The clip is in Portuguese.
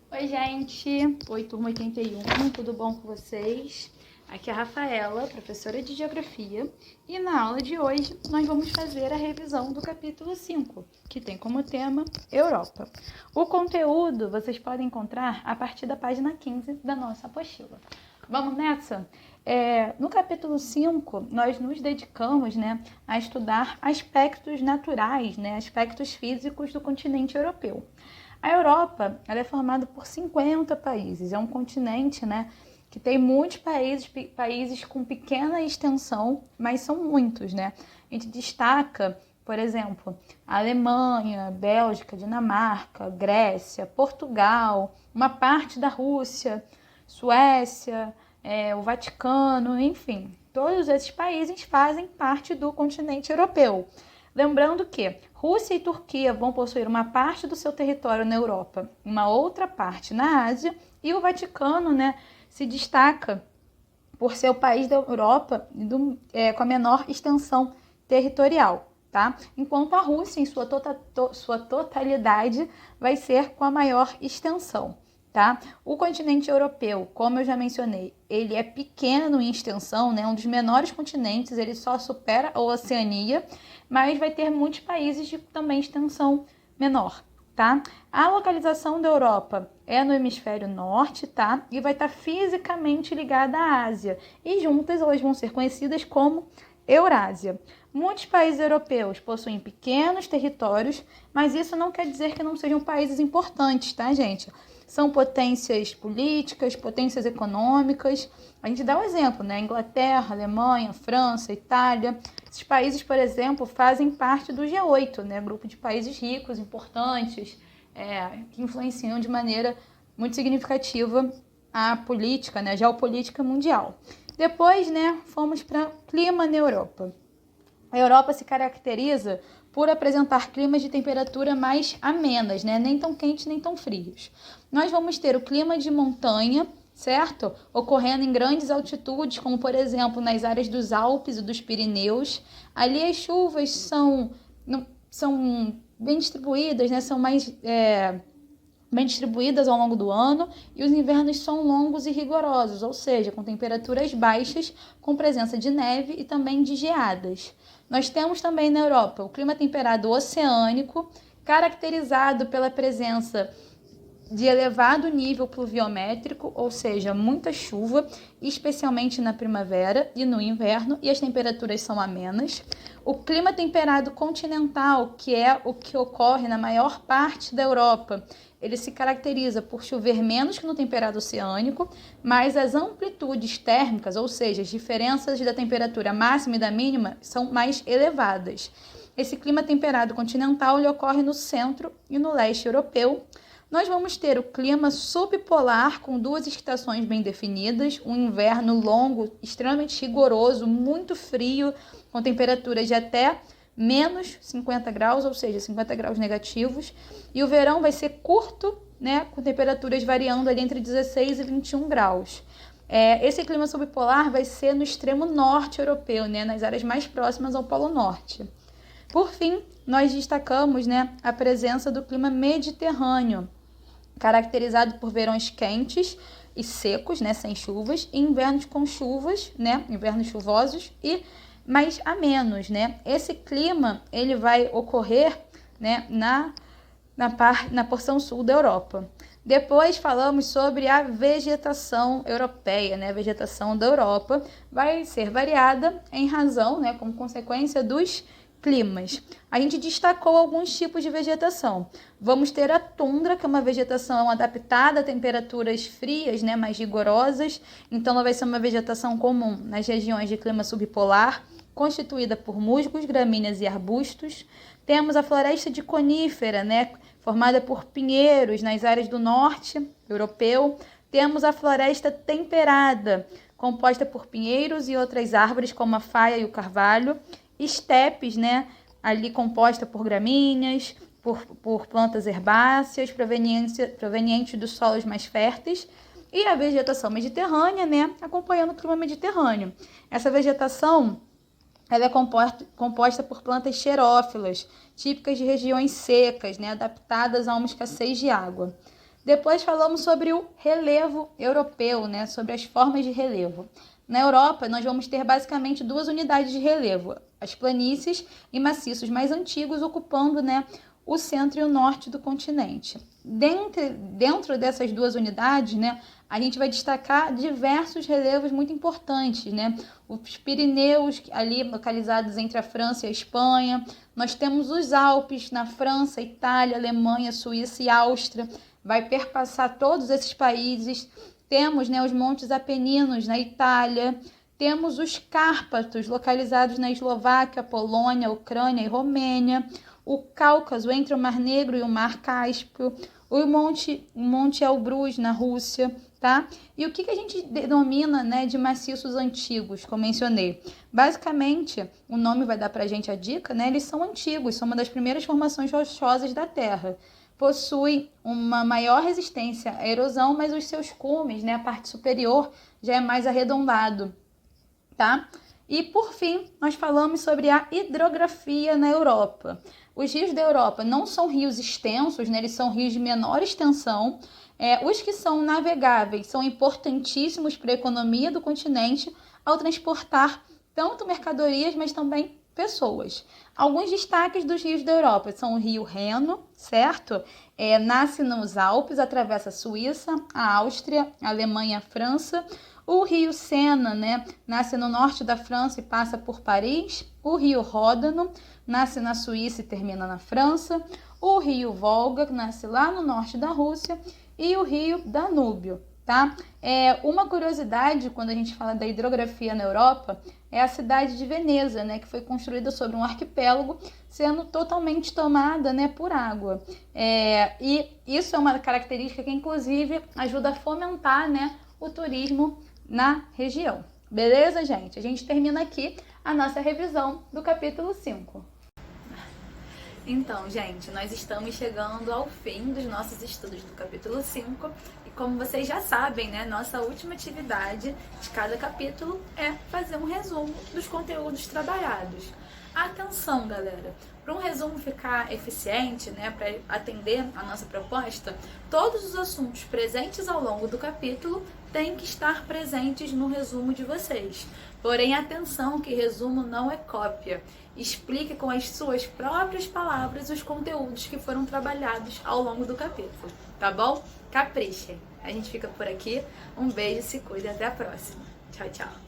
Oi, gente! Oi, turma 81, tudo bom com vocês? Aqui é a Rafaela, professora de Geografia, e na aula de hoje nós vamos fazer a revisão do capítulo 5, que tem como tema Europa. O conteúdo vocês podem encontrar a partir da página 15 da nossa apostila. Vamos nessa? No capítulo 5, nós nos dedicamos, a estudar aspectos naturais, aspectos físicos do continente europeu. A Europa ela é formada por 50 países, é um continente, que tem muitos países com pequena extensão, mas são muitos, A gente destaca, por exemplo, a Alemanha, Bélgica, Dinamarca, Grécia, Portugal, uma parte da Rússia, Suécia, o Vaticano, enfim, todos esses países fazem parte do continente europeu. Lembrando que Rússia e Turquia vão possuir uma parte do seu território na Europa, uma outra parte na Ásia, e o Vaticano, se destaca por ser o país da Europa com a menor extensão territorial, tá? Enquanto a Rússia, em sua totalidade, vai ser com a maior extensão. Tá? O continente europeu, como eu já mencionei, ele é pequeno em extensão, um dos menores continentes, ele só supera a Oceania, mas vai ter muitos países de também extensão menor, tá? A localização da Europa é no hemisfério norte, tá? E vai estar fisicamente ligada à Ásia, e juntas elas vão ser conhecidas como Eurásia. Muitos países europeus possuem pequenos territórios, mas isso não quer dizer que não sejam países importantes, tá, gente? São potências políticas, potências econômicas. A gente dá um exemplo, Inglaterra, Alemanha, França, Itália. Esses países, por exemplo, fazem parte do G8, grupo de países ricos, importantes, que influenciam de maneira muito significativa a política, a geopolítica mundial. Depois, fomos para clima na Europa. A Europa se caracteriza por apresentar climas de temperatura mais amenas, nem tão quentes nem tão frios. Nós vamos ter o clima de montanha, certo? Ocorrendo em grandes altitudes, como por exemplo nas áreas dos Alpes e dos Pirineus. Ali as chuvas são bem distribuídas, são mais bem distribuídas ao longo do ano, e os invernos são longos e rigorosos, ou seja, com temperaturas baixas, com presença de neve e também de geadas. Nós temos também na Europa o clima temperado oceânico, caracterizado pela presença de elevado nível pluviométrico, ou seja, muita chuva, especialmente na primavera e no inverno, e as temperaturas são amenas. O clima temperado continental, que é o que ocorre na maior parte da Europa, ele se caracteriza por chover menos que no temperado oceânico, mas as amplitudes térmicas, ou seja, as diferenças da temperatura máxima e da mínima, são mais elevadas. Esse clima temperado continental ele ocorre no centro e no leste europeu. Nós vamos ter o clima subpolar com duas estações bem definidas, um inverno longo, extremamente rigoroso, muito frio, com temperaturas de até menos 50 graus, ou seja, 50 graus negativos, e o verão vai ser curto, com temperaturas variando ali entre 16 e 21 graus. Esse clima subpolar vai ser no extremo norte europeu, nas áreas mais próximas ao Polo Norte. Por fim, nós destacamos a presença do clima mediterrâneo, caracterizado por verões quentes e secos, sem chuvas, e invernos com chuvas, invernos chuvosos e mais amenos, Esse clima ele vai ocorrer, na porção sul da Europa. Depois falamos sobre a vegetação europeia, A vegetação da Europa vai ser variada em razão, como consequência dos climas. A gente destacou alguns tipos de vegetação. Vamos ter a tundra, que é uma vegetação adaptada a temperaturas frias, mais rigorosas. Então, ela vai ser uma vegetação comum nas regiões de clima subpolar, constituída por musgos, gramíneas e arbustos. Temos a floresta de conífera, formada por pinheiros nas áreas do norte europeu. Temos a floresta temperada, composta por pinheiros e outras árvores, como a faia e o carvalho. Estepes, ali composta por gramíneas, por plantas herbáceas, provenientes dos solos mais férteis. E a vegetação mediterrânea, acompanhando o clima mediterrâneo. Essa vegetação ela é composta por plantas xerófilas, típicas de regiões secas, adaptadas a uma escassez de água. Depois falamos sobre o relevo europeu, né? Sobre as formas de relevo. Na Europa, nós vamos ter basicamente duas unidades de relevo, as planícies e maciços mais antigos, ocupando, né, o centro e o norte do continente. Dentro dessas duas unidades, né, a gente vai destacar diversos relevos muito importantes, né? Os Pirineus, ali localizados entre a França e a Espanha. Nós temos os Alpes na França, Itália, Alemanha, Suíça e Áustria. Vai perpassar todos esses países. Temos, né, os Montes Apeninos na Itália. Temos os Cárpatos, localizados na Eslováquia, Polônia, Ucrânia e Romênia. O Cáucaso, entre o Mar Negro e o Mar Cáspio. O Monte Elbrus, na Rússia, tá? E o que a gente denomina, né, de maciços antigos, como mencionei? Basicamente, o nome vai dar pra gente a dica, né? Eles são antigos, são uma das primeiras formações rochosas da Terra. Possui uma maior resistência à erosão, mas os seus cumes, né, a parte superior, já é mais arredondado, tá? E, por fim, nós falamos sobre a hidrografia na Europa. Os rios da Europa não são rios extensos, né? Eles são rios de menor extensão. Os que são navegáveis são importantíssimos para a economia do continente ao transportar tanto mercadorias, mas também pessoas. Alguns destaques dos rios da Europa são o rio Reno, certo? Nasce nos Alpes, atravessa a Suíça, a Áustria, a Alemanha, a França. O rio Sena, né, nasce no norte da França e passa por Paris. O rio Ródano nasce na Suíça e termina na França. O rio Volga nasce lá no norte da Rússia. E o rio Danúbio, tá? Uma curiosidade quando a gente fala da hidrografia na Europa é a cidade de Veneza, né, que foi construída sobre um arquipélago, sendo totalmente tomada, né, por água. E isso é uma característica que, inclusive, ajuda a fomentar, né, o turismo na região. Beleza, gente? A gente termina aqui a nossa revisão do capítulo 5. Então, gente, nós estamos chegando ao fim dos nossos estudos do capítulo 5 e, como vocês já sabem, né, nossa última atividade de cada capítulo é fazer um resumo dos conteúdos trabalhados. Atenção, galera! Para um resumo ficar eficiente, né, para atender a nossa proposta, todos os assuntos presentes ao longo do capítulo têm que estar presentes no resumo de vocês. Porém, atenção que resumo não é cópia. Explique com as suas próprias palavras os conteúdos que foram trabalhados ao longo do capítulo, tá bom? Caprichem! A gente fica por aqui. Um beijo, se cuida, até a próxima. Tchau, tchau!